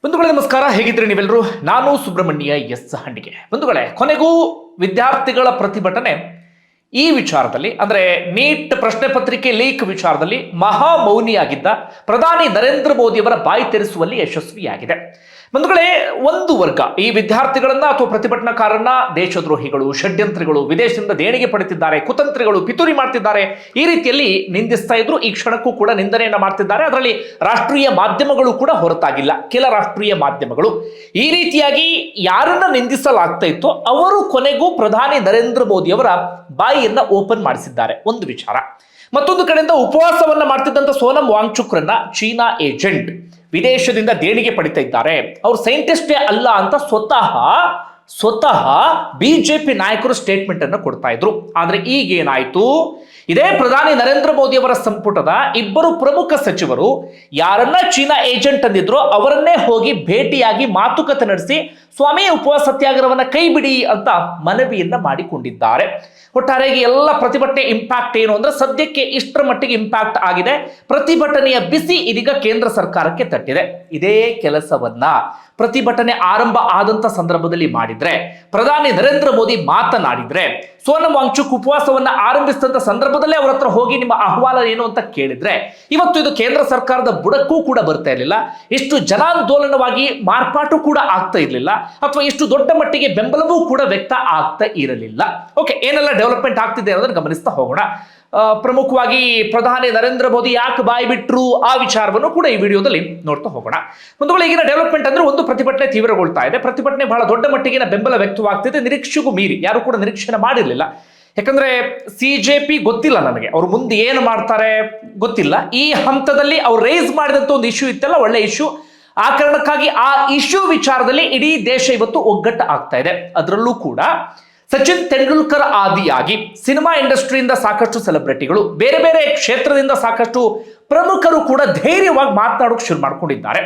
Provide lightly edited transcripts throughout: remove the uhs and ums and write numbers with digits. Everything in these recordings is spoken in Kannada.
ಬಂಧುಗಳೇ ನಮಸ್ಕಾರ, ಹೇಗಿದ್ರಿ ನೀವೆಲ್ಲರೂ? ನಾನು ಸುಬ್ರಹ್ಮಣ್ಯ ಎಸ್ ಹಂಡಿಗೆ. ಬಂಧುಗಳೇ, ಕೊನೆಗೂ ವಿದ್ಯಾರ್ಥಿಗಳ ಪ್ರತಿಭಟನೆ ಈ ವಿಚಾರದಲ್ಲಿ, ಅಂದ್ರೆ ನೀಟ್ ಪ್ರಶ್ನೆ ಪತ್ರಿಕೆ ಲೀಕ್ ವಿಚಾರದಲ್ಲಿ ಮಹಾ ಮೌನಿಯಾಗಿದ್ದ ಪ್ರಧಾನಿ ನರೇಂದ್ರ ಮೋದಿಯವರ ಬಾಯಿ ತೆರೆಸುವಲ್ಲಿ ಯಶಸ್ವಿಯಾಗಿದೆ. ಬಂಧುಗಳೇ, ಒಂದು ವರ್ಗ ಈ ವಿದ್ಯಾರ್ಥಿಗಳನ್ನ ಅಥವಾ ಪ್ರತಿಭಟನಾಕಾರರನ್ನ ದೇಶದ್ರೋಹಿಗಳು, ಷಡ್ಯಂತ್ರಿಗಳು, ವಿದೇಶದಿಂದ ದೇಣಿಗೆ ಪಡೆದಿದ್ದಾರೆ, ಕುತಂತ್ರಿಗಳು, ಪಿತೂರಿ ಮಾಡ್ತಿದ್ದಾರೆ, ಈ ರೀತಿಯಲ್ಲಿ ನಿಂದಿಸ್ತಾ ಇದ್ರು. ಈ ಕ್ಷಣಕ್ಕೂ ಕೂಡ ನಿಂದನೆಯನ್ನ ಮಾಡ್ತಿದ್ದಾರೆ. ಅದರಲ್ಲಿ ರಾಷ್ಟ್ರೀಯ ಮಾಧ್ಯಮಗಳು ಕೂಡ ಹೊರತಾಗಿಲ್ಲ. ಕೆಲ ರಾಷ್ಟ್ರೀಯ ಮಾಧ್ಯಮಗಳು ಈ ರೀತಿಯಾಗಿ ಯಾರನ್ನ ನಿಂದಿಸಲಾಗ್ತಾ ಇತ್ತು ಅವರು ಕೊನೆಗೂ ಪ್ರಧಾನಿ ನರೇಂದ್ರ ಮೋದಿ ಅವರ ಬಾಯಿಯನ್ನ ಓಪನ್ ಮಾಡಿಸಿದ್ದಾರೆ. ಒಂದು ವಿಚಾರ. ಮತ್ತೊಂದು ಕಡೆಯಿಂದ ಉಪವಾಸವನ್ನ ಮಾಡ್ತಿದ್ದಂತ ಸೋನಂ ವಾಂಗ್ಚುಕ್ರನ್ನ ಚೀನಾ ಏಜೆಂಟ್ ವಿದೇಶದಿಂದ ದೇಣಿಗೆ ಪಡಿತಾ ಇದ್ದಾರೆ, ಅವ್ರು ಸೈಂಟಿಸ್ಟೇ ಅಲ್ಲ ಅಂತ ಸ್ವತಃ ಬಿಜೆಪಿ ನಾಯಕರು ಸ್ಟೇಟ್ಮೆಂಟ್ ಅನ್ನು ಕೊಡ್ತಾ ಇದ್ರು. ಆದ್ರೆ ಈಗೇನಾಯ್ತು? ಇದೇ ಪ್ರಧಾನಿ ನರೇಂದ್ರ ಮೋದಿ ಅವರ ಸಂಪುಟದ ಇಬ್ಬರು ಪ್ರಮುಖ ಸಚಿವರು ಯಾರನ್ನ ಚೀನಾ ಏಜೆಂಟ್ ಅಂದಿದ್ರು ಅವರನ್ನೇ ಹೋಗಿ ಭೇಟಿಯಾಗಿ ಮಾತುಕತೆ ನಡೆಸಿ ಸ್ವಾಮಿ ಉಪವಾಸ ಸತ್ಯಾಗ್ರಹವನ್ನ ಕೈ ಬಿಡಿ ಅಂತ ಮನವಿಯನ್ನ ಮಾಡಿಕೊಂಡಿದ್ದಾರೆ. ಒಟ್ಟಾರೆಯಾಗಿ ಎಲ್ಲ ಪ್ರತಿಭಟನೆ ಇಂಪ್ಯಾಕ್ಟ್ ಏನು ಅಂದ್ರೆ, ಸದ್ಯಕ್ಕೆ ಇಷ್ಟರ ಮಟ್ಟಿಗೆ ಇಂಪ್ಯಾಕ್ಟ್ ಆಗಿದೆ. ಪ್ರತಿಭಟನೆಯ ಬಿಸಿ ಇದೀಗ ಕೇಂದ್ರ ಸರ್ಕಾರಕ್ಕೆ ತಟ್ಟಿದೆ. ಇದೇ ಕೆಲಸವನ್ನ ಪ್ರತಿಭಟನೆ ಆರಂಭ ಆದಂತ ಸಂದರ್ಭದಲ್ಲಿ ಮಾಡಿದ್ರೆ, ಪ್ರಧಾನಿ ನರೇಂದ್ರ ಮೋದಿ ಮಾತನಾಡಿದ್ರೆ, ಸೋನಂ ವಾಂಗ್ಚುಕ್ ಉಪವಾಸವನ್ನ ಆರಂಭಿಸಿದಂತ ಸಂದರ್ಭದಲ್ಲೇ ಅವರ ಹತ್ರ ಹೋಗಿ ನಿಮ್ಮ ಅಹವಾಲ ಏನು ಅಂತ ಕೇಳಿದ್ರೆ, ಇವತ್ತು ಇದು ಕೇಂದ್ರ ಸರ್ಕಾರದ ಬುಡಕ್ಕೂ ಕೂಡ ಬರ್ತಾ ಇರಲಿಲ್ಲ. ಇಷ್ಟು ಜನಾಂದೋಲನವಾಗಿ ಮಾರ್ಪಾಟು ಕೂಡ ಆಗ್ತಾ ಇರಲಿಲ್ಲ, ಅಥವಾ ಇಷ್ಟು ದೊಡ್ಡ ಮಟ್ಟಿಗೆ ಬೆಂಬಲವೂ ಕೂಡ ವ್ಯಕ್ತ ಆಗ್ತಾ ಇರಲಿಲ್ಲ. ಓಕೆ, ಏನೆಲ್ಲ ಡೆವಲಪ್ಮೆಂಟ್ ಆಗ್ತಿದೆ ಅನ್ನೋದನ್ನ ಗಮನಿಸ್ತಾ ಹೋಗೋಣ. ಪ್ರಮುಖವಾಗಿ ಪ್ರಧಾನಿ ನರೇಂದ್ರ ಮೋದಿ ಯಾಕೆ ಬಾಯಿ ಬಿಟ್ರು ಆ ವಿಚಾರವನ್ನು ಕೂಡ ಈ ವಿಡಿಯೋದಲ್ಲಿ ನೋಡ್ತಾ ಹೋಗೋಣ. ಒಂದು ವೇಳೆ ಈಗಿನ ಡೆವಲಪ್ಮೆಂಟ್ ಅಂದ್ರೆ, ಒಂದು ಪ್ರತಿಭಟನೆ ತೀವ್ರಗೊಳ್ತಾ ಇದೆ. ಪ್ರತಿಭಟನೆ ಬಹಳ ದೊಡ್ಡ ಮಟ್ಟಿಗಿನ ಬೆಂಬಲ ವ್ಯಕ್ತವಾಗ್ತಿದೆ, ನಿರೀಕ್ಷೆಗೂ ಮೀರಿ. ಯಾರು ಕೂಡ ನಿರೀಕ್ಷೆ ಮಾಡಿರಲಿಲ್ಲ. ಯಾಕಂದ್ರೆ ಸಿಜೆಪಿ ಗೊತ್ತಿಲ್ಲ ನನಗೆ, ಅವ್ರು ಮುಂದೆ ಏನು ಮಾಡ್ತಾರೆ ಗೊತ್ತಿಲ್ಲ. ಈ ಹಂತದಲ್ಲಿ ಅವ್ರು ರೈಸ್ ಮಾಡಿದಂತ ಒಂದು ಇಶ್ಯೂ ಇತ್ತಲ್ಲ, ಒಳ್ಳೆ ಇಶ್ಯೂ. ಆ ಕಾರಣಕ್ಕಾಗಿ ಆ ಇಶ್ಯೂ ವಿಚಾರದಲ್ಲಿ ಇಡೀ ದೇಶ ಇವತ್ತು ಒಗ್ಗಟ್ಟು ಆಗ್ತಾ ಇದೆ. ಅದರಲ್ಲೂ ಕೂಡ ಸಚಿನ್ ತೆಂಡೂಲ್ಕರ್ ಆದಿಯಾಗಿ ಸಿನಿಮಾ ಇಂಡಸ್ಟ್ರಿಯಿಂದ ಸಾಕಷ್ಟು ಸೆಲೆಬ್ರಿಟಿಗಳು, ಬೇರೆ ಬೇರೆ ಕ್ಷೇತ್ರದಿಂದ ಸಾಕಷ್ಟು ಪ್ರಮುಖರು ಕೂಡ ಧೈರ್ಯವಾಗಿ ಮಾತನಾಡೋಕೆ ಶುರು ಮಾಡ್ಕೊಂಡಿದ್ದಾರೆ.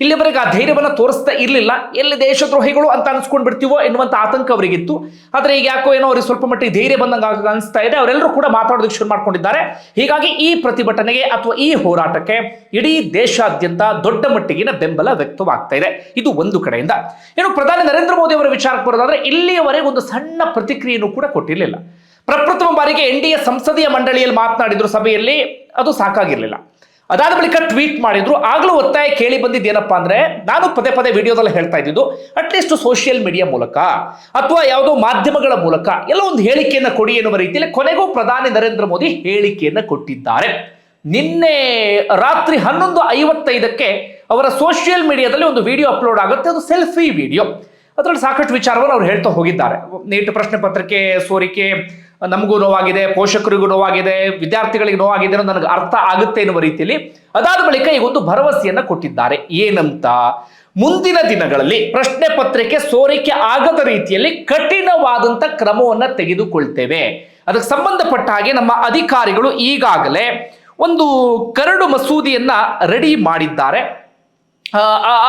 ಇಲ್ಲಿವರೆಗೆ ಆ ಧೈರ್ಯವನ್ನು ತೋರಿಸ್ತಾ ಇರಲಿಲ್ಲ. ಎಲ್ಲಿ ದೇಶದ್ರೋಹಿಗಳು ಅಂತ ಅನ್ಸ್ಕೊಂಡ್ ಬಿಡ್ತೀವೋ ಎನ್ನುವಂತ ಆತಂಕ ಅವರಿಗಿತ್ತು. ಆದ್ರೆ ಈಗ ಯಾಕೋ ಏನೋ ಅವ್ರಿಗೆ ಸ್ವಲ್ಪ ಮಟ್ಟಿಗೆ ಧೈರ್ಯ ಬಂದಂಗೆ ಅನಿಸ್ತಾ ಇದೆ. ಅವರೆಲ್ಲರೂ ಕೂಡ ಮಾತಾಡೋದಕ್ಕೆ ಶುರು ಮಾಡ್ಕೊಂಡಿದ್ದಾರೆ. ಹೀಗಾಗಿ ಈ ಪ್ರತಿಭಟನೆಗೆ ಅಥವಾ ಈ ಹೋರಾಟಕ್ಕೆ ಇಡೀ ದೇಶಾದ್ಯಂತ ದೊಡ್ಡ ಮಟ್ಟಿಗಿನ ಬೆಂಬಲ ವ್ಯಕ್ತವಾಗ್ತಾ ಇದೆ. ಇದು ಒಂದು ಕಡೆಯಿಂದ. ಏನು ಪ್ರಧಾನಿ ನರೇಂದ್ರ ಮೋದಿ ಅವರ ವಿಚಾರಕ್ಕೆ ಬರೋದಾದ್ರೆ, ಇಲ್ಲಿಯವರೆಗೆ ಒಂದು ಸಣ್ಣ ಪ್ರತಿಕ್ರಿಯೆಯನ್ನು ಕೂಡ ಕೊಟ್ಟಿರಲಿಲ್ಲ. ಪ್ರಪ್ರಥಮ ಬಾರಿಗೆ ಎನ್ಡಿಎ ಸಂಸದೀಯ ಮಂಡಳಿಯಲ್ಲಿ ಮಾತನಾಡಿದ್ರು ಸಭೆಯಲ್ಲಿ, ಅದು ಸಾಕಾಗಿರ್ಲಿಲ್ಲ. ಅದಾದ ಬಳಿಕ ಟ್ವೀಟ್ ಮಾಡಿದ್ರು. ಆಗ್ಲೂ ಒತ್ತಾಯ ಕೇಳಿ ಬಂದಿದ್ದು ಏನಪ್ಪಾ ಅಂದ್ರೆ, ನಾನು ಪದೇ ಪದೇ ವಿಡಿಯೋದಲ್ಲಿ ಹೇಳ್ತಾ ಇದ್ದಿದ್ದು, ಅಟ್ಲೀಸ್ಟ್ ಸೋಷಿಯಲ್ ಮೀಡಿಯಾ ಮೂಲಕ ಅಥವಾ ಯಾವುದೋ ಮಾಧ್ಯಮಗಳ ಮೂಲಕ ಎಲ್ಲ ಒಂದು ಹೇಳಿಕೆಯನ್ನು ಕೊಡಿ ಎನ್ನುವ ರೀತಿಯಲ್ಲಿ ಕೊನೆಗೂ ಪ್ರಧಾನಿ ನರೇಂದ್ರ ಮೋದಿ ಹೇಳಿಕೆಯನ್ನು ಕೊಟ್ಟಿದ್ದಾರೆ. ನಿನ್ನೆ ರಾತ್ರಿ 11:55ಕ್ಕೆ ಅವರ ಸೋಷಿಯಲ್ ಮೀಡಿಯಾದಲ್ಲಿ ಒಂದು ವಿಡಿಯೋ ಅಪ್ಲೋಡ್ ಆಗುತ್ತೆ. ಅದು ಸೆಲ್ಫಿ ವಿಡಿಯೋ. ಅದರಲ್ಲಿ ಸಾಕಷ್ಟು ವಿಚಾರವನ್ನು ಅವ್ರು ಹೇಳ್ತಾ ಹೋಗಿದ್ದಾರೆ. ನೀಟ್ ಪ್ರಶ್ನೆ ಪತ್ರಿಕೆ ಸೋರಿಕೆ ನಮಗೂ ನೋವಾಗಿದೆ, ಪೋಷಕರಿಗೂ ನೋವಾಗಿದೆ, ವಿದ್ಯಾರ್ಥಿಗಳಿಗೆ ನೋವಾಗಿದೆ ಅನ್ನೋದು ನನಗೆ ಅರ್ಥ ಆಗುತ್ತೆ ಎನ್ನುವ ರೀತಿಯಲ್ಲಿ. ಅದಾದ ಬಳಿಕ ಈಗ ಒಂದು ಭರವಸೆಯನ್ನ ಕೊಟ್ಟಿದ್ದಾರೆ. ಏನಂತ? ಮುಂದಿನ ದಿನಗಳಲ್ಲಿ ಪ್ರಶ್ನೆ ಪತ್ರಿಕೆ ಸೋರಿಕೆ ಆಗದ ರೀತಿಯಲ್ಲಿ ಕಠಿಣವಾದಂತ ಕ್ರಮವನ್ನ ತೆಗೆದುಕೊಳ್ತೇವೆ. ಅದಕ್ಕೆ ಸಂಬಂಧಪಟ್ಟ ಹಾಗೆ ನಮ್ಮ ಅಧಿಕಾರಿಗಳು ಈಗಾಗಲೇ ಒಂದು ಕರಡು ಮಸೂದೆಯನ್ನ ರೆಡಿ ಮಾಡಿದ್ದಾರೆ.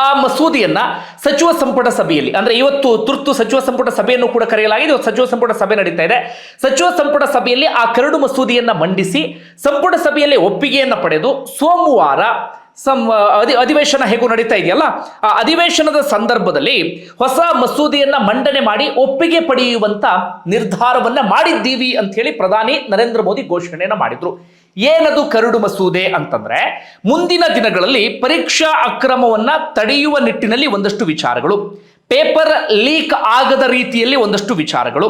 ಆ ಮಸೂದೆಯನ್ನ ಸಚಿವ ಸಂಪುಟ ಸಭೆಯಲ್ಲಿ, ಅಂದ್ರೆ ಇವತ್ತು ತುರ್ತು ಸಚಿವ ಸಂಪುಟ ಸಭೆಯನ್ನು ಕೂಡ ಕರೆಯಲಾಗಿದೆ. ಸಚಿವ ಸಂಪುಟ ಸಭೆ ನಡೀತಾ ಇದೆ. ಸಚಿವ ಸಂಪುಟ ಸಭೆಯಲ್ಲಿ ಆ ಕರಡು ಮಸೂದೆಯನ್ನ ಮಂಡಿಸಿ ಸಂಪುಟ ಸಭೆಯಲ್ಲಿ ಒಪ್ಪಿಗೆಯನ್ನ ಪಡೆದು ಸೋಮವಾರ ಅಧಿವೇಶನ ಹೇಗೂ ನಡೀತಾ ಇದೆಯಲ್ಲ, ಆ ಅಧಿವೇಶನದ ಸಂದರ್ಭದಲ್ಲಿ ಹೊಸ ಮಸೂದೆಯನ್ನ ಮಂಡನೆ ಮಾಡಿ ಒಪ್ಪಿಗೆ ಪಡೆಯುವಂತ ನಿರ್ಧಾರವನ್ನ ಮಾಡಿದ್ದೀವಿ ಅಂತ ಹೇಳಿ ಪ್ರಧಾನಿ ನರೇಂದ್ರ ಮೋದಿ ಘೋಷಣೆಯನ್ನ ಮಾಡಿದ್ರು. ಏನದು ಕರಡು ಮಸೂದೆ ಅಂತಂದ್ರೆ, ಮುಂದಿನ ದಿನಗಳಲ್ಲಿ ಪರೀಕ್ಷಾ ಅಕ್ರಮವನ್ನ ತಡೆಯುವ ನಿಟ್ಟಿನಲ್ಲಿ ಒಂದಷ್ಟು ವಿಚಾರಗಳು, ಪೇಪರ್ ಲೀಕ್ ಆಗದ ರೀತಿಯಲ್ಲಿ ಒಂದಷ್ಟು ವಿಚಾರಗಳು,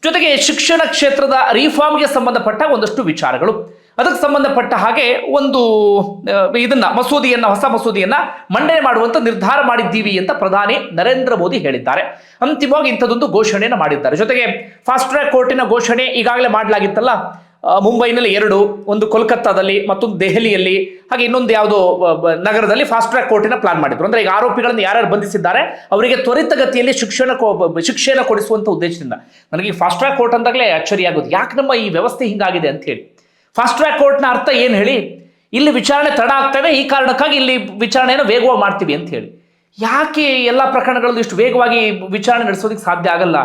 ಜೊತೆಗೆ ಶಿಕ್ಷಣ ಕ್ಷೇತ್ರದ ರಿಫಾರ್ಮ್ಗೆ ಸಂಬಂಧಪಟ್ಟ ಒಂದಷ್ಟು ವಿಚಾರಗಳು, ಅದಕ್ಕೆ ಸಂಬಂಧಪಟ್ಟ ಹಾಗೆ ಒಂದು ಇದನ್ನ ಹೊಸ ಮಸೂದೆಯನ್ನ ಮಂಡನೆ ಮಾಡುವಂತ ನಿರ್ಧಾರ ಮಾಡಿದ್ದೀವಿ ಅಂತ ಪ್ರಧಾನಿ ನರೇಂದ್ರ ಮೋದಿ ಹೇಳಿದ್ದಾರೆ. ಅಂತಿಮವಾಗಿ ಇಂಥದ್ದೊಂದು ಘೋಷಣೆಯನ್ನು ಮಾಡಿದ್ದಾರೆ. ಜೊತೆಗೆ ಫಾಸ್ಟ್ ಟ್ರ್ಯಾಕ್ ಕೋರ್ಟಿನ ಘೋಷಣೆ ಈಗಾಗಲೇ ಮಾಡಲಾಗಿತ್ತಲ್ಲ, ಮುಂಬೈನಲ್ಲಿ 2, ಒಂದು ಕೋಲ್ಕತ್ತಾದಲ್ಲಿ, ಮತ್ತೊಂದು ದೆಹಲಿಯಲ್ಲಿ, ಹಾಗೆ ಇನ್ನೊಂದು ಯಾವುದೋ ನಗರದಲ್ಲಿ ಫಾಸ್ಟ್ ಟ್ರ್ಯಾಕ್ ಕೋರ್ಟಿನ ಪ್ಲಾನ್ ಮಾಡಿದ್ರು. ಅಂದ್ರೆ ಈಗ ಆರೋಪಿಗಳನ್ನು ಯಾರ್ಯಾರು ಬಂಧಿಸಿದ್ದಾರೆ ಅವರಿಗೆ ತ್ವರಿತಗತಿಯಲ್ಲಿ ಶಿಕ್ಷೆಯನ್ನು ಕೊಡಿಸುವಂತ ಉದ್ದೇಶದಿಂದ. ನನಗೆ ಈ ಫಾಸ್ಟ್ ಟ್ರ್ಯಾಕ್ ಕೋರ್ಟ್ ಅಂದಾಗಲೇ ಅಚ್ಚರಿ ಆಗೋದು, ಯಾಕೆ ನಮ್ಮ ಈ ವ್ಯವಸ್ಥೆ ಹಿಂಗಾಗಿದೆ ಅಂತ ಹೇಳಿ. ಫಾಸ್ಟ್ ಟ್ರ್ಯಾಕ್ ಕೋರ್ಟ್ನ ಅರ್ಥ ಏನು ಹೇಳಿ? ಇಲ್ಲಿ ವಿಚಾರಣೆ ತಡ ಆಗ್ತದೆ, ಈ ಕಾರಣಕ್ಕಾಗಿ ಇಲ್ಲಿ ವಿಚಾರಣೆಯನ್ನು ವೇಗವಾಗಿ ಮಾಡ್ತೀವಿ ಅಂತ ಹೇಳಿ. ಯಾಕೆ ಎಲ್ಲ ಪ್ರಕರಣಗಳಲ್ಲೂ ಇಷ್ಟು ವೇಗವಾಗಿ ವಿಚಾರಣೆ ನಡೆಸೋದಕ್ಕೆ ಸಾಧ್ಯ ಆಗಲ್ಲ?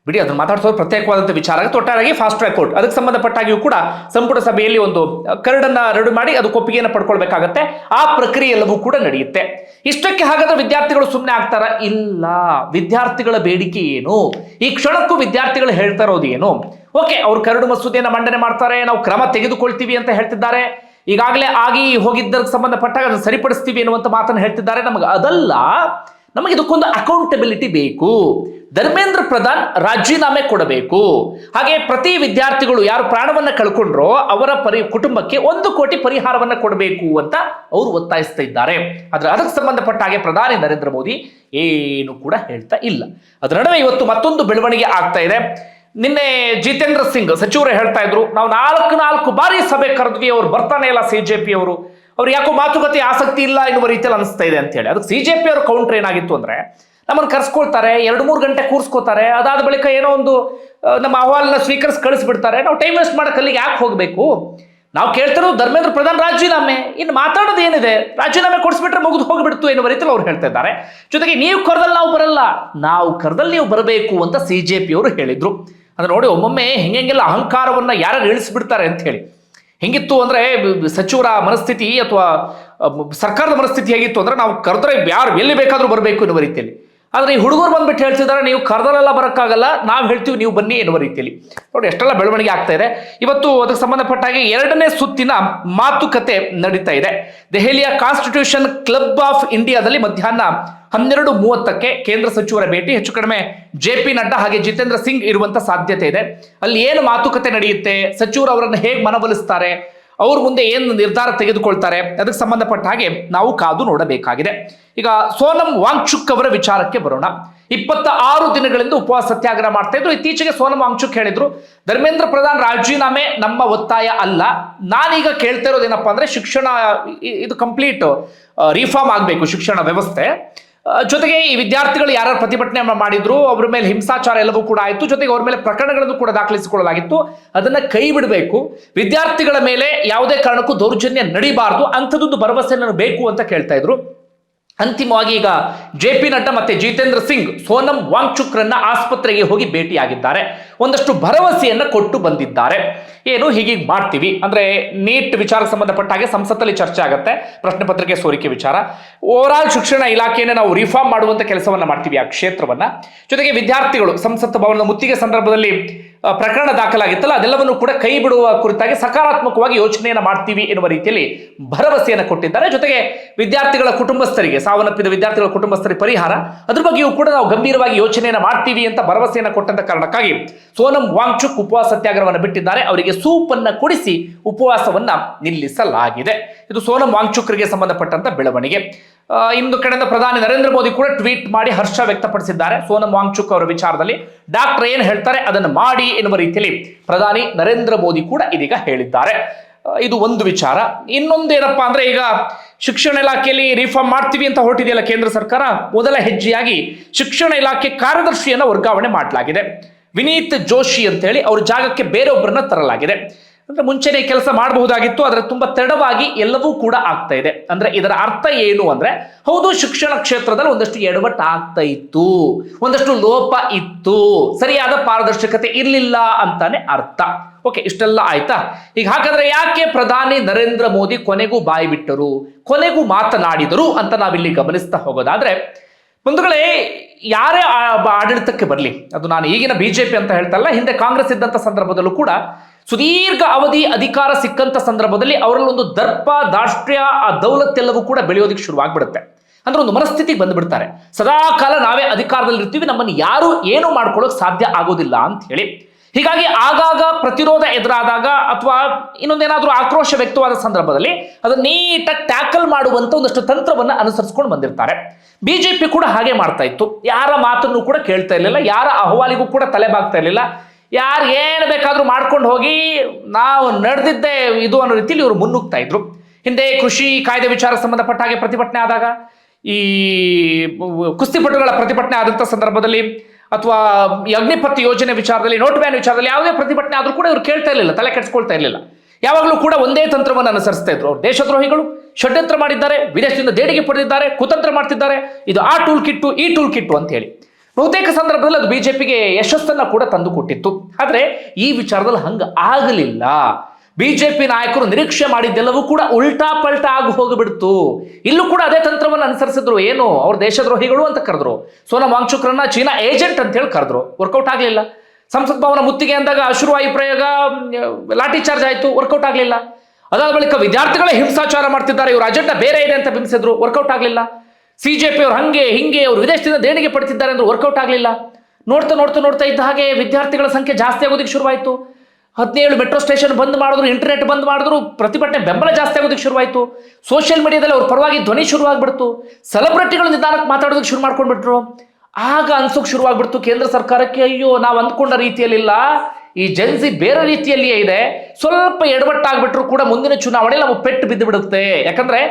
ಬಿಡಿ, ಅದನ್ನು ಮಾತಾಡ್ಸೋದು ಪ್ರತ್ಯೇಕವಾದಂಥ ವಿಚಾರ. ಒಟ್ಟಾರೆಯಾಗಿ ಫಾಸ್ಟ್ ಟ್ರ್ಯಾಕ್ ಕೋರ್ಟ್ ಅದಕ್ಕೆ ಸಂಬಂಧಪಟ್ಟಾಗಿಯೂ ಕೂಡ ಸಂಪುಟ ಸಭೆಯಲ್ಲಿ ಒಂದು ಕರಡನ್ನ ರೆಡಿ ಮಾಡಿ ಅದು ಒಪ್ಪಿಗೆಯನ್ನು ಪಡ್ಕೊಳ್ಬೇಕಾಗತ್ತೆ. ಆ ಪ್ರಕ್ರಿಯೆ ಎಲ್ಲವೂ ಕೂಡ ನಡೆಯುತ್ತೆ. ಇಷ್ಟಕ್ಕೆ ಹಾಗಾದ್ರೆ ವಿದ್ಯಾರ್ಥಿಗಳು ಸುಮ್ಮನೆ ಆಗ್ತಾರ? ಇಲ್ಲ. ವಿದ್ಯಾರ್ಥಿಗಳ ಬೇಡಿಕೆ ಏನು? ಈ ಕ್ಷಣಕ್ಕೂ ವಿದ್ಯಾರ್ಥಿಗಳು ಹೇಳ್ತಾ ಇರೋದು ಏನು? ಓಕೆ, ಅವ್ರು ಕರಡು ಮಸೂದೆಯನ್ನು ಮಂಡನೆ ಮಾಡ್ತಾರೆ, ನಾವು ಕ್ರಮ ತೆಗೆದುಕೊಳ್ತೀವಿ ಅಂತ ಹೇಳ್ತಿದ್ದಾರೆ. ಈಗಾಗಲೇ ಆಗಿ ಹೋಗಿದ್ದಕ್ಕೆ ಸಂಬಂಧಪಟ್ಟಾಗ ಅದನ್ನು ಸರಿಪಡಿಸ್ತೀವಿ ಎನ್ನುವಂತ ಮಾತನ್ನು ಹೇಳ್ತಿದ್ದಾರೆ. ನಮಗೆ ಅದಲ್ಲ, ನಮಗೆ ಇದಕ್ಕೊಂದು ಅಕೌಂಟಬಿಲಿಟಿ ಬೇಕು. ಧರ್ಮೇಂದ್ರ ಪ್ರಧಾನ್ ರಾಜೀನಾಮೆ ಕೊಡಬೇಕು. ಹಾಗೆ ಪ್ರತಿ ವಿದ್ಯಾರ್ಥಿಗಳು ಯಾರು ಪ್ರಾಣವನ್ನ ಕಳ್ಕೊಂಡ್ರೋ ಅವರ ಕುಟುಂಬಕ್ಕೆ 1 ಕೋಟಿ ಪರಿಹಾರವನ್ನ ಕೊಡಬೇಕು ಅಂತ ಅವರು ಒತ್ತಾಯಿಸ್ತಾ ಇದ್ದಾರೆ. ಆದ್ರೆ ಅದಕ್ಕೆ ಸಂಬಂಧಪಟ್ಟ ಹಾಗೆ ಪ್ರಧಾನಿ ನರೇಂದ್ರ ಮೋದಿ ಏನು ಕೂಡ ಹೇಳ್ತಾ ಇಲ್ಲ. ಅದರ ನಡುವೆ ಇವತ್ತು ಮತ್ತೊಂದು ಬೆಳವಣಿಗೆ ಆಗ್ತಾ ಇದೆ. ನಿನ್ನೆ ಜಿತೇಂದ್ರ ಸಿಂಗ್ ಸಚಿವರು ಹೇಳ್ತಾ ಇದ್ರು, ನಾವು 4 ಬಾರಿ ಸಭೆ ಕರೆದ್ವಿ, ಅವ್ರು ಬರ್ತಾನೆ ಇಲ್ಲ ಸಿಜೆಪಿ ಅವರು, ಅವ್ರು ಯಾಕೋ ಮಾತುಕತೆ ಆಸಕ್ತಿ ಇಲ್ಲ ಎನ್ನುವ ರೀತಿಯಲ್ಲಿ ಅನಿಸ್ತಾ ಇದೆ ಅಂತ ಹೇಳಿ. ಅದಕ್ಕೆ ಸಿಜೆಪಿ ಅವರ ಕೌಂಟರ್ ಏನಾಗಿತ್ತು ಅಂದ್ರೆ, ನಮ್ಮನ್ನು ಕರ್ಸ್ಕೊಳ್ತಾರೆ, 2-3 ಗಂಟೆ ಕೂರಿಸ್ಕೋತಾರೆ, ಅದಾದ ಬಳಿಕ ಏನೋ ಒಂದು ನಮ್ಮ ಅಹವಾಲನ್ನ ಸ್ವೀಕರಿಸಿ ಕಳಿಸ್ಬಿಡ್ತಾರೆ. ನಾವು ಟೈಮ್ ವೇಸ್ಟ್ ಮಾಡಕ್ಕೆ ಅಲ್ಲಿಗೆ ಯಾಕೆ ಹೋಗಬೇಕು? ನಾವು ಕೇಳ್ತಿರೋದು ಧರ್ಮೇಂದ್ರ ಪ್ರಧಾನ್ ರಾಜೀನಾಮೆ. ಇನ್ನು ಮಾತಾಡೋದು ಏನಿದೆ? ರಾಜೀನಾಮೆ ಕೊಡಿಸ್ಬಿಟ್ರೆ ಮುಗಿದು ಹೋಗ್ಬಿಡ್ತು ಎನ್ನುವ ರೀತಿಯಲ್ಲಿ ಅವ್ರು ಹೇಳ್ತಾ ಇದ್ದಾರೆ. ಜೊತೆಗೆ ನೀವು ಕರೆದಲ್ಲಿ ನಾವು ಬರಲ್ಲ, ನಾವು ಕರೆದಲ್ಲಿ ನೀವು ಬರಬೇಕು ಅಂತ ಸಿಜೆಪಿ ಅವರು ಹೇಳಿದ್ರು. ಅಂದ್ರೆ ನೋಡಿ, ಒಮ್ಮೊಮ್ಮೆ ಹೆಂಗೆಲ್ಲ ಅಹಂಕಾರವನ್ನ ಯಾರು ಇಳಿಸ್ಬಿಡ್ತಾರೆ ಅಂತ ಹೇಳಿ. ಹೆಂಗಿತ್ತು ಅಂದ್ರೆ ಸಚಿವರ ಮನಸ್ಥಿತಿ ಅಥವಾ ಸರ್ಕಾರದ ಮನಸ್ಥಿತಿ ಹೇಗಿತ್ತು ಅಂದ್ರೆ, ನಾವು ಕರೆದ್ರೆ ಯಾರು ಎಲ್ಲಿ ಬೇಕಾದ್ರೂ ಬರಬೇಕು ಎನ್ನುವ ರೀತಿಯಲ್ಲಿ. ಆದ್ರೆ ಈ ಹುಡುಗರು ಬಂದ್ಬಿಟ್ಟು ಹೇಳ್ತಿದ್ದಾರೆ, ನೀವು ಕರೆದಲೆಲ್ಲ ಬರೋಕ್ಕಾಗಲ್ಲ, ನಾವು ಹೇಳ್ತೀವಿ ನೀವು ಬನ್ನಿ ಎನ್ನುವ ರೀತಿಯಲ್ಲಿ. ನೋಡಿ ಎಷ್ಟೆಲ್ಲ ಬೆಳವಣಿಗೆ ಆಗ್ತಾ ಇದೆ. ಇವತ್ತು ಅದಕ್ಕೆ ಸಂಬಂಧಪಟ್ಟಾಗಿ 2ನೇ ಸುತ್ತಿನ ಮಾತುಕತೆ ನಡೀತಾ ಇದೆ. ದೆಹಲಿಯ ಕಾನ್ಸ್ಟಿಟ್ಯೂಷನ್ ಕ್ಲಬ್ ಆಫ್ ಇಂಡಿಯಾದಲ್ಲಿ ಮಧ್ಯಾಹ್ನ 12:30ಕ್ಕೆ ಕೇಂದ್ರ ಸಚಿವರ ಭೇಟಿ. ಹೆಚ್ಚು ಕಡಿಮೆ JP ನಡ್ಡಾ ಹಾಗೆ ಜಿತೇಂದ್ರ ಸಿಂಗ್ ಇರುವಂತ ಸಾಧ್ಯತೆ ಇದೆ. ಅಲ್ಲಿ ಏನು ಮಾತುಕತೆ ನಡೆಯುತ್ತೆ, ಸಚಿವರು ಅವರನ್ನು ಹೇಗೆ ಮನವೊಲಿಸ್ತಾರೆ, ಅವ್ರ ಮುಂದೆ ಏನು ನಿರ್ಧಾರ ತೆಗೆದುಕೊಳ್ತಾರೆ, ಅದಕ್ಕೆ ಸಂಬಂಧಪಟ್ಟ ಹಾಗೆ ನಾವು ಕಾದು ನೋಡಬೇಕಾಗಿದೆ. ಈಗ ಸೋನಂ ವಾಂಗ್ಚುಕ್ ಅವರ ವಿಚಾರಕ್ಕೆ ಬರೋಣ. 26 ದಿನಗಳಿಂದ ಉಪವಾಸ ಸತ್ಯಾಗ್ರಹ ಮಾಡ್ತಾ ಇದ್ರು. ಇತ್ತೀಚೆಗೆ ಸೋನಂ ವಾಂಗ್ಚುಕ್ ಹೇಳಿದ್ರು, ಧರ್ಮೇಂದ್ರ ಪ್ರಧಾನ್ ರಾಜೀನಾಮೆ ನಮ್ಮ ಒತ್ತಾಯ ಅಲ್ಲ, ನಾನೀಗ ಕೇಳ್ತಾ ಇರೋದೇನಪ್ಪ ಅಂದ್ರೆ ಶಿಕ್ಷಣ ಇದು ಕಂಪ್ಲೀಟ್ ರಿಫಾರ್ಮ್ ಆಗಬೇಕು, ಶಿಕ್ಷಣ ವ್ಯವಸ್ಥೆ. ಜೊತೆಗೆ ಈ ವಿದ್ಯಾರ್ಥಿಗಳು ಯಾರು ಪ್ರತಿಭಟನೆ ಮಾಡಿದ್ರು, ಅವ್ರ ಮೇಲೆ ಹಿಂಸಾಚಾರ ಎಲ್ಲವೂ ಕೂಡ ಆಯಿತು. ಜೊತೆಗೆ ಅವ್ರ ಮೇಲೆ ಪ್ರಕರಣಗಳನ್ನು ಕೂಡ ದಾಖಲಿಸಿಕೊಳ್ಳಲಾಗಿತ್ತು, ಅದನ್ನ ಕೈ ಬಿಡಬೇಕು. ವಿದ್ಯಾರ್ಥಿಗಳ ಮೇಲೆ ಯಾವುದೇ ಕಾರಣಕ್ಕೂ ದೌರ್ಜನ್ಯ ನಡೀಬಾರದು, ಅಂಥದ್ದೊಂದು ಭರವಸೆ ಬೇಕು ಅಂತ ಕೇಳ್ತಾ ಇದ್ರು. ಅಂತಿಮವಾಗಿ ಈಗ JP ನಡ್ಡಾ ಮತ್ತೆ ಜಿತೇಂದ್ರ ಸಿಂಗ್ ಸೋನಂ ವಾಂಗ್ಚುಕ್ರನ್ನ ಆಸ್ಪತ್ರೆಗೆ ಹೋಗಿ ಭೇಟಿಯಾಗಿದ್ದಾರೆ. ಒಂದಷ್ಟು ಭರವಸೆಯನ್ನ ಕೊಟ್ಟು ಬಂದಿದ್ದಾರೆ. ಏನು ಹೀಗೀಗೆ ಮಾಡ್ತೀವಿ ಅಂದ್ರೆ, ನೀಟ್ ವಿಚಾರಕ್ಕೆ ಸಂಬಂಧಪಟ್ಟ ಹಾಗೆ ಸಂಸತ್ತಲ್ಲಿ ಚರ್ಚೆ ಆಗುತ್ತೆ, ಪ್ರಶ್ನೆ ಪತ್ರಿಕೆ ಸೋರಿಕೆ ವಿಚಾರ. ಓವರ್ ಆಲ್ ಶಿಕ್ಷಣ ಇಲಾಖೆಯನ್ನು ನಾವು ರಿಫಾರ್ಮ್ ಮಾಡುವಂತ ಕೆಲಸವನ್ನ ಮಾಡ್ತೀವಿ ಆ ಕ್ಷೇತ್ರವನ್ನ. ಜೊತೆಗೆ ವಿದ್ಯಾರ್ಥಿಗಳು ಸಂಸತ್ ಭವನದ ಮುತ್ತಿಗೆ ಸಂದರ್ಭದಲ್ಲಿ ಪ್ರಕರಣ ದಾಖಲಾಗಿತ್ತಲ್ಲ, ಅದೆಲ್ಲವನ್ನು ಕೂಡ ಕೈ ಬಿಡುವ ಕುರಿತಾಗಿ ಸಕಾರಾತ್ಮಕವಾಗಿ ಯೋಚನೆಯನ್ನು ಮಾಡ್ತೀವಿ ಎನ್ನುವ ರೀತಿಯಲ್ಲಿ ಭರವಸೆಯನ್ನು ಕೊಟ್ಟಿದ್ದಾರೆ. ಜೊತೆಗೆ ವಿದ್ಯಾರ್ಥಿಗಳ ಕುಟುಂಬಸ್ಥರಿಗೆ, ಸಾವನ್ನಪ್ಪಿದ ವಿದ್ಯಾರ್ಥಿಗಳ ಕುಟುಂಬಸ್ಥರಿಗೆ ಪರಿಹಾರ, ಅದ್ರ ಬಗ್ಗೆಯೂ ಕೂಡ ನಾವು ಗಂಭೀರವಾಗಿ ಯೋಚನೆಯನ್ನು ಮಾಡ್ತೀವಿ ಅಂತ ಭರವಸೆಯನ್ನು ಕೊಟ್ಟಂತ ಕಾರಣಕ್ಕಾಗಿ ಸೋನಂ ವಾಂಗ್ಚುಕ್ ಉಪವಾಸ ಸತ್ಯಾಗ್ರಹವನ್ನು ಬಿಟ್ಟಿದ್ದಾರೆ. ಅವರಿಗೆ ಸೂಪ್ ಅನ್ನ ಕೊಡಿಸಿ ಉಪವಾಸವನ್ನ ನಿಲ್ಲಿಸಲಾಗಿದೆ. ಇದು ಸೋನಂ ವಾಂಗ್ಚುಕ್ರಿಗೆ ಸಂಬಂಧಪಟ್ಟಂತ ಬೆಳವಣಿಗೆ. ಇಂದು ಕಡೆಯಿಂದ ಪ್ರಧಾನಿ ನರೇಂದ್ರ ಮೋದಿ ಕೂಡ ಟ್ವೀಟ್ ಮಾಡಿ ಹರ್ಷ ವ್ಯಕ್ತಪಡಿಸಿದ್ದಾರೆ ಸೋನಂ ವಾಂಗ್ಚುಕ್ ಅವರ ವಿಚಾರದಲ್ಲಿ. ಡಾಕ್ಟರ್ ಏನ್ ಹೇಳ್ತಾರೆ ಅದನ್ನು ಮಾಡಿ ಎನ್ನುವ ರೀತಿಯಲ್ಲಿ ಪ್ರಧಾನಿ ನರೇಂದ್ರ ಮೋದಿ ಕೂಡ ಇದೀಗ ಹೇಳಿದ್ದಾರೆ. ಇದು ಒಂದು ವಿಚಾರ. ಇನ್ನೊಂದು ಏನಪ್ಪಾ ಅಂದ್ರೆ, ಈಗ ಶಿಕ್ಷಣ ಇಲಾಖೆಯಲ್ಲಿ ರಿಫಾರ್ಮ್ ಮಾಡ್ತೀವಿ ಅಂತ ಹೊರಟಿದೆಯಲ್ಲ ಕೇಂದ್ರ ಸರ್ಕಾರ, ಮೊದಲ ಹೆಜ್ಜೆಯಾಗಿ ಶಿಕ್ಷಣ ಇಲಾಖೆ ಕಾರ್ಯದರ್ಶಿಯನ್ನ ವರ್ಗಾವಣೆ ಮಾಡಲಾಗಿದೆ. ವಿನೀತ್ ಜೋಶಿ ಅಂತ ಹೇಳಿ ಅವ್ರ ಜಾಗಕ್ಕೆ ಬೇರೊಬ್ಬರನ್ನ ತರಲಾಗಿದೆ. ಅಂದ್ರೆ ಮುಂಚೆನೆ ಕೆಲಸ ಮಾಡಬಹುದಾಗಿತ್ತು, ಆದ್ರೆ ತುಂಬಾ ತಡವಾಗಿ ಎಲ್ಲವೂ ಕೂಡ ಆಗ್ತಾ ಇದೆ. ಅಂದ್ರೆ ಇದರ ಅರ್ಥ ಏನು ಅಂದ್ರೆ, ಹೌದು ಶಿಕ್ಷಣ ಕ್ಷೇತ್ರದಲ್ಲಿ ಒಂದಷ್ಟು ಎಡವಟ್ಟು ಆಗ್ತಾ ಇತ್ತು, ಒಂದಷ್ಟು ಲೋಪ ಇತ್ತು, ಸರಿಯಾದ ಪಾರದರ್ಶಕತೆ ಇರಲಿಲ್ಲ ಅಂತಾನೆ ಅರ್ಥ. ಓಕೆ, ಇಷ್ಟೆಲ್ಲ ಆಯ್ತಾ? ಈಗ ಹಾಗಾದ್ರೆ ಯಾಕೆ ಪ್ರಧಾನಿ ನರೇಂದ್ರ ಮೋದಿ ಕೊನೆಗೂ ಬಾಯಿ ಬಿಟ್ಟರು, ಕೊನೆಗೂ ಮಾತನಾಡಿದರು ಅಂತ ನಾವಿಲ್ಲಿ ಗಮನಿಸ್ತಾ ಹೋಗೋದಾದ್ರೆ, ಬಂಧುಗಳೇ, ಯಾರೇ ಆಡಳಿತಕ್ಕೆ ಬರಲಿ, ಅದು ನಾನು ಈಗಿನ BJP ಅಂತ ಹೇಳ್ತಲ್ಲ, ಹಿಂದೆ ಕಾಂಗ್ರೆಸ್ ಇದ್ದಂತ ಸಂದರ್ಭದಲ್ಲೂ ಕೂಡ ಸುದೀರ್ಘ ಅವಧಿ ಅಧಿಕಾರ ಸಿಕ್ಕಂತ ಸಂದರ್ಭದಲ್ಲಿ ಅವರಲ್ಲಿ ಒಂದು ದರ್ಪ, ದಾಷ್ಟ್ರ್ಯ, ಆ ದೌಲತ್ತೆಲ್ಲವೂ ಕೂಡ ಬೆಳೆಯೋದಕ್ಕೆ ಶುರುವಾಗ್ಬಿಡುತ್ತೆ. ಅಂದ್ರೆ ಒಂದು ಮನಸ್ಥಿತಿಗೆ ಬಂದ್ಬಿಡ್ತಾರೆ, ಸದಾ ಕಾಲ ನಾವೇ ಅಧಿಕಾರದಲ್ಲಿ ಇರ್ತೀವಿ, ನಮ್ಮನ್ನು ಯಾರು ಏನು ಮಾಡ್ಕೊಳ್ಳೋಕೆ ಸಾಧ್ಯ ಆಗೋದಿಲ್ಲ ಅಂತ ಹೇಳಿ. ಹೀಗಾಗಿ ಆಗಾಗ ಪ್ರತಿರೋಧ ಎದುರಾದಾಗ ಅಥವಾ ಇನ್ನೊಂದೇನಾದ್ರೂ ಆಕ್ರೋಶ ವ್ಯಕ್ತವಾದ ಸಂದರ್ಭದಲ್ಲಿ ಅದನ್ನ ನೀಟಾಗಿ ಟ್ಯಾಕಲ್ ಮಾಡುವಂತ ಒಂದಷ್ಟು ತಂತ್ರವನ್ನ ಅನುಸರಿಸಿಕೊಂಡು ಬಂದಿರ್ತಾರೆ. BJP ಕೂಡ ಹಾಗೆ ಮಾಡ್ತಾ ಇತ್ತು. ಯಾರ ಮಾತನ್ನು ಕೂಡ ಕೇಳ್ತಾ ಇರಲಿಲ್ಲ, ಯಾರ ಅಹವಾಲಿಗೂ ಕೂಡ ತಲೆಬಾಗ್ತಾ ಇರಲಿಲ್ಲ. ಯಾರು ಏನು ಬೇಕಾದ್ರೂ ಮಾಡ್ಕೊಂಡು ಹೋಗಿ ನಾವು ನಡೆದಿದ್ದೇ ಇದು ಅನ್ನೋ ರೀತಿಯಲ್ಲಿ ಇವರು ಮುನ್ನುಗ್ತಾ ಇದ್ರು. ಹಿಂದೆ ಕೃಷಿ ಕಾಯ್ದೆ ವಿಚಾರಕ್ಕೆ ಸಂಬಂಧಪಟ್ಟ ಹಾಗೆ ಪ್ರತಿಭಟನೆ ಆದಾಗ, ಈ ಕುಸ್ತಿಪಟುಗಳ ಪ್ರತಿಭಟನೆ ಆದಂಥ ಸಂದರ್ಭದಲ್ಲಿ, ಅಥವಾ ಅಗ್ನಿಪಥ್ ಯೋಜನೆ ವಿಚಾರದಲ್ಲಿ, ನೋಟ್ ಬ್ಯಾನ್ ವಿಚಾರದಲ್ಲಿ ಯಾವುದೇ ಪ್ರತಿಭಟನೆ ಆದ್ರೂ ಕೂಡ ಇವರು ಕೇಳ್ತಾ ಇರಲಿಲ್ಲ, ತಲೆ ಕೆಡಿಸ್ಕೊಳ್ತಾ ಇರಲಿಲ್ಲ. ಯಾವಾಗಲೂ ಕೂಡ ಒಂದೇ ತಂತ್ರವನ್ನು ಅನುಸರಿಸ್ತಾ ಇದ್ರು. ಅವ್ರು ದೇಶದ್ರೋಹಿಗಳು, ಷಡ್ಯಂತ್ರ ಮಾಡಿದ್ದಾರೆ, ವಿದೇಶದಿಂದ ದೇಣಿಗೆ ಪಡೆದಿದ್ದಾರೆ, ಕುತಂತ್ರ ಮಾಡ್ತಿದ್ದಾರೆ, ಇದು ಆ ಟೂಲ್ ಕಿಟ್ಟು ಈ ಟೂಲ್ ಕಿಟ್ಟು ಅಂತ ಹೇಳಿ. ಬಹುತೇಕ ಸಂದರ್ಭದಲ್ಲಿ ಅದು ಬಿಜೆಪಿಗೆ ಯಶಸ್ಸನ್ನ ಕೂಡ ತಂದು ಕೊಟ್ಟಿತ್ತು. ಆದ್ರೆ ಈ ವಿಚಾರದಲ್ಲಿ ಹಂಗ ಆಗಲಿಲ್ಲ. ಬಿಜೆಪಿ ನಾಯಕರು ನಿರೀಕ್ಷೆ ಮಾಡಿದ್ದೆಲ್ಲವೂ ಕೂಡ ಉಲ್ಟಾ ಪಲ್ಟಾ ಆಗಿ ಹೋಗಿಬಿಡ್ತು. ಇಲ್ಲೂ ಕೂಡ ಅದೇ ತಂತ್ರವನ್ನು ಅನುಸರಿಸಿದ್ರು. ಏನು, ಅವ್ರ ದೇಶದ್ರೋಹಿಗಳು ಅಂತ ಕರೆದ್ರು. ಸೋನಂ ವಾಂಗ್ಚುಕ್ರನ್ನ ಚೀನಾ ಏಜೆಂಟ್ ಅಂತ ಹೇಳಿ ಕರೆದ್ರು. ವರ್ಕೌಟ್ ಆಗಲಿಲ್ಲ. ಸಂಸತ್ ಭವನ ಮುತ್ತಿಗೆ ಅಂದಾಗ ಅಶುರುವಾಯಿ ಪ್ರಯೋಗ, ಲಾಠಿ ಚಾರ್ಜ್ ಆಯಿತು, ವರ್ಕೌಟ್ ಆಗಲಿಲ್ಲ. ಅದಾದ ಬಳಿಕ ವಿದ್ಯಾರ್ಥಿಗಳೇ ಹಿಂಸಾಚಾರ ಮಾಡ್ತಿದ್ದಾರೆ, ಇವರು ಅಜೆಂಡಾ ಬೇರೆ ಇದೆ ಅಂತ ಬಿಂಬಿಸಿದ್ರು, ವರ್ಕೌಟ್ ಆಗಲಿಲ್ಲ. ಸಿಜೆಪಿ ಅವ್ರು ಹಂಗೆ ಹಿಂಗೆ ಅವರು ವಿದೇಶದಿಂದ ದೇಣಿಗೆ ಪಡ್ತಿದ್ದಾರೆ ಅಂದ್ರೆ ವರ್ಕೌಟ್ ಆಗಲಿಲ್ಲ. ನೋಡ್ತಾ ನೋಡ್ತಾ ನೋಡ್ತಾ ಇದ್ದ ಹಾಗೆ ವಿದ್ಯಾರ್ಥಿಗಳ ಸಂಖ್ಯೆ ಜಾಸ್ತಿ ಆಗೋದಕ್ಕೆ ಶುರುವಾಯಿತು. 17 ಮೆಟ್ರೋ ಸ್ಟೇಷನ್ ಬಂದ್ ಮಾಡಿದ್ರು, ಇಂಟರ್ನೆಟ್ ಬಂದ್ ಮಾಡಿದ್ರು, ಪ್ರತಿಭಟನೆ ಬೆಂಬಲ ಜಾಸ್ತಿ ಆಗೋದಕ್ಕೆ ಶುರುವಾಯಿತು. ಸೋಷಿಯಲ್ ಮೀಡಿಯಾದಲ್ಲಿ ಅವ್ರ ಪರವಾಗಿ ಧ್ವನಿ ಶುರುವಾಗ್ಬಿಡ್ತು. ಸೆಲೆಬ್ರಿಟಿಗಳು ನಿಧಾನಕ್ಕೆ ಮಾತಾಡೋದಕ್ಕೆ ಶುರು ಮಾಡ್ಕೊಂಡ್ಬಿಟ್ರು. ಆಗ ಅನ್ಸೋಕ್ ಶುರುವಾಗ್ಬಿಡ್ತು ಕೇಂದ್ರ ಸರ್ಕಾರಕ್ಕೆ, ಅಯ್ಯೋ ನಾವು ಅಂದ್ಕೊಂಡ ರೀತಿಯಲ್ಲಿಲ್ಲ, ಈ ಜನ್ಸಿ ಬೇರೆ ರೀತಿಯಲ್ಲಿಯೇ ಇದೆ, ಸ್ವಲ್ಪ ಎಡವಟ್ಟಾಗ್ಬಿಟ್ರು ಕೂಡ ಮುಂದಿನ ಚುನಾವಣೆಯಲ್ಲಿ ನಾವು ಪೆಟ್ಟು ಬಿದ್ದು ಬಿಡುತ್ತೆ. ಯಾಕಂದ್ರೆ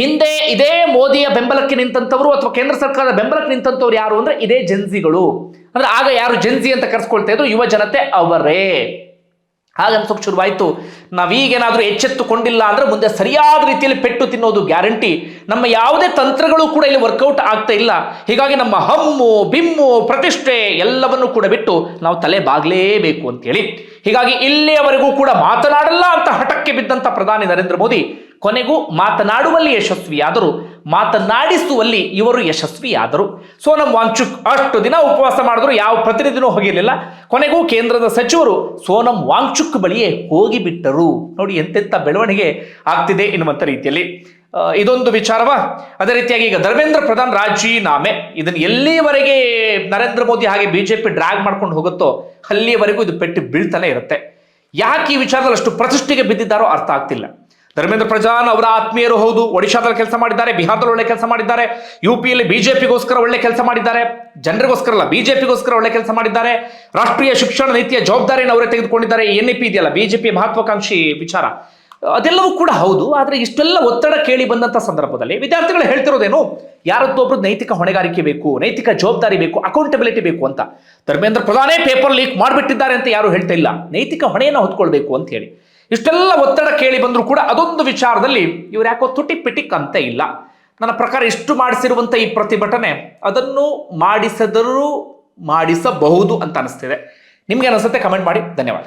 ಹಿಂದೆ ಇದೇ ಮೋದಿಯ ಬೆಂಬಲಕ್ಕೆ ನಿಂತಂತವರು ಅಥವಾ ಕೇಂದ್ರ ಸರ್ಕಾರದ ಬೆಂಬಲಕ್ಕೆ ನಿಂತಂತವ್ರು ಯಾರು ಅಂದ್ರೆ ಇದೇ ಜನ್ಸಿಗಳು. ಅಂದ್ರೆ ಆಗ ಯಾರು ಜನ್ಸಿ ಅಂತ ಕರೆಸ್ಕೊಳ್ತಾ ಇದ್ರು, ಯುವ ಜನತೆ ಅವರೇ. ಹಾಗನ್ಸೋಕ್ ಶುರುವಾಯಿತು, ನಾವೀಗೇನಾದ್ರೂ ಎಚ್ಚೆತ್ತುಕೊಂಡಿಲ್ಲ ಅಂದ್ರೆ ಮುಂದೆ ಸರಿಯಾದ ರೀತಿಯಲ್ಲಿ ಪೆಟ್ಟು ತಿನ್ನೋದು ಗ್ಯಾರಂಟಿ. ನಮ್ಮ ಯಾವುದೇ ತಂತ್ರಗಳು ಕೂಡ ಇಲ್ಲಿ ವರ್ಕೌಟ್ ಆಗ್ತಾ ಇಲ್ಲ. ಹೀಗಾಗಿ ನಮ್ಮ ಹಮ್ಮು ಬಿಮ್ಮು ಪ್ರತಿಷ್ಠೆ ಎಲ್ಲವನ್ನೂ ಕೂಡ ಬಿಟ್ಟು ನಾವು ತಲೆ ಬಾಗ್ಲೇಬೇಕು ಅಂತೇಳಿ, ಹೀಗಾಗಿ ಇಲ್ಲಿಯವರೆಗೂ ಕೂಡ ಮಾತನಾಡಲ್ಲ ಅಂತ ಹಠಕ್ಕೆ ಬಿದ್ದಂತ ಪ್ರಧಾನಿ ನರೇಂದ್ರ ಮೋದಿ ಕೊನೆಗೂ ಮಾತನಾಡುವಲ್ಲಿ ಯಶಸ್ವಿಯಾದರು, ಮಾತನಾಡಿಸುವಲ್ಲಿ ಇವರು ಯಶಸ್ವಿಯಾದರು. ಸೋನಂ ವಾಂಗ್ಚುಕ್ ಅಷ್ಟು ದಿನ ಉಪವಾಸ ಮಾಡಿದ್ರು, ಯಾವ ಪ್ರತಿನಿಧಿನೂ ಹೋಗಿರಲಿಲ್ಲ. ಕೊನೆಗೂ ಕೇಂದ್ರದ ಸಚಿವರು ಸೋನಂ ವಾಂಗ್ಚುಕ್ ಬಳಿಯೇ ಹೋಗಿಬಿಟ್ಟರು. ನೋಡಿ ಎಂತೆಂಥ ಬೆಳವಣಿಗೆ ಆಗ್ತಿದೆ ಎನ್ನುವಂಥ ರೀತಿಯಲ್ಲಿ ಇದೊಂದು ವಿಚಾರವ. ಅದೇ ರೀತಿಯಾಗಿ ಈಗ ಧರ್ಮೇಂದ್ರ ಪ್ರಧಾನ್ ರಾಜೀನಾಮೆ, ಇದನ್ನು ಎಲ್ಲಿವರೆಗೆ ನರೇಂದ್ರ ಮೋದಿ ಹಾಗೆ ಬಿಜೆಪಿ ಡ್ರ್ಯಾಗ್ ಮಾಡ್ಕೊಂಡು ಹೋಗುತ್ತೋ ಅಲ್ಲಿಯವರೆಗೂ ಇದು ಪೆಟ್ಟು ಬೀಳ್ತಾನೆ ಇರುತ್ತೆ. ಯಾಕೆ ಈ ವಿಚಾರದಲ್ಲಿ ಅಷ್ಟು ಪ್ರತಿಷ್ಠೆಗೆ ಬಿದ್ದಿದ್ದಾರೋ ಅರ್ಥ ಆಗ್ತಿಲ್ಲ. ಧರ್ಮೇಂದ್ರ ಪ್ರಧಾನ್ ಅವರ ಆತ್ಮೀಯರು ಹೌದು, ಒಡಿಶಾದಲ್ಲಿ ಕೆಲಸ ಮಾಡಿದ್ದಾರೆ, ಬಿಹಾರದಲ್ಲಿ ಒಳ್ಳೆ ಕೆಲಸ ಮಾಡಿದ್ದಾರೆ, ಯುಪಿಯಲ್ಲಿ ಬಿಜೆಪಿಗೋಸ್ಕರ ಒಳ್ಳೆ ಕೆಲಸ ಮಾಡಿದ್ದಾರೆ, ಜನರಿಗೋಸ್ಕರ ಅಲ್ಲ ಬಿಜೆಪಿಗೋಸ್ಕರ ಒಳ್ಳೆ ಕೆಲಸ ಮಾಡಿದ್ದಾರೆ. ರಾಷ್ಟ್ರೀಯ ಶಿಕ್ಷಣ ನೀತಿಯ ಜವಾಬ್ದಾರಿಯನ್ನು ಅವರೇ ತೆಗೆದುಕೊಂಡಿದ್ದಾರೆ. NEP ಇದೆಯಲ್ಲ, ಬಿಜೆಪಿ ಮಹತ್ವಾಕಾಂಕ್ಷಿ ವಿಚಾರ, ಅದೆಲ್ಲವೂ ಕೂಡ ಹೌದು. ಆದರೆ ಇಷ್ಟೆಲ್ಲ ಒತ್ತಡ ಕೇಳಿ ಬಂದಂತ ಸಂದರ್ಭದಲ್ಲಿ ವಿದ್ಯಾರ್ಥಿಗಳು ಹೇಳ್ತಿರೋದೇನು, ಯಾರದ್ದೊಬ್ರು ನೈತಿಕ ಹೊಣೆಗಾರಿಕೆ ಬೇಕು, ನೈತಿಕ ಜವಾಬ್ದಾರಿ ಬೇಕು, ಅಕೌಂಟಬಿಲಿಟಿ ಬೇಕು ಅಂತ. ಧರ್ಮೇಂದ್ರ ಪ್ರಧಾನೇ ಪೇಪರ್ ಲೀಕ್ ಮಾಡಿಬಿಟ್ಟಿದ್ದಾರೆ ಅಂತ ಯಾರು ಹೇಳ್ತಾ ಇಲ್ಲ, ನೈತಿಕ ಹೊಣೆಯನ್ನು ಹೊತ್ಕೊಳ್ಬೇಕು ಅಂತ ಹೇಳಿ. ಇಷ್ಟೆಲ್ಲ ಒತ್ತಡ ಕೇಳಿ ಬಂದರೂ ಕೂಡ ಅದೊಂದು ವಿಚಾರದಲ್ಲಿ ಇವ್ರು ಯಾಕೋ ತುಟಿಕ್ ಪಿಟಿಕ್ ಅಂತ ಇಲ್ಲ. ನನ್ನ ಪ್ರಕಾರ ಇಷ್ಟು ಮಾಡಿಸಿರುವಂಥ ಈ ಪ್ರತಿಭಟನೆ ಅದನ್ನು ಮಾಡಿಸಬಹುದು ಅಂತ ಅನಿಸ್ತಿದೆ. ನಿಮ್ಗೆ ಅನಿಸುತ್ತೆ ಕಮೆಂಟ್ ಮಾಡಿ. ಧನ್ಯವಾದ.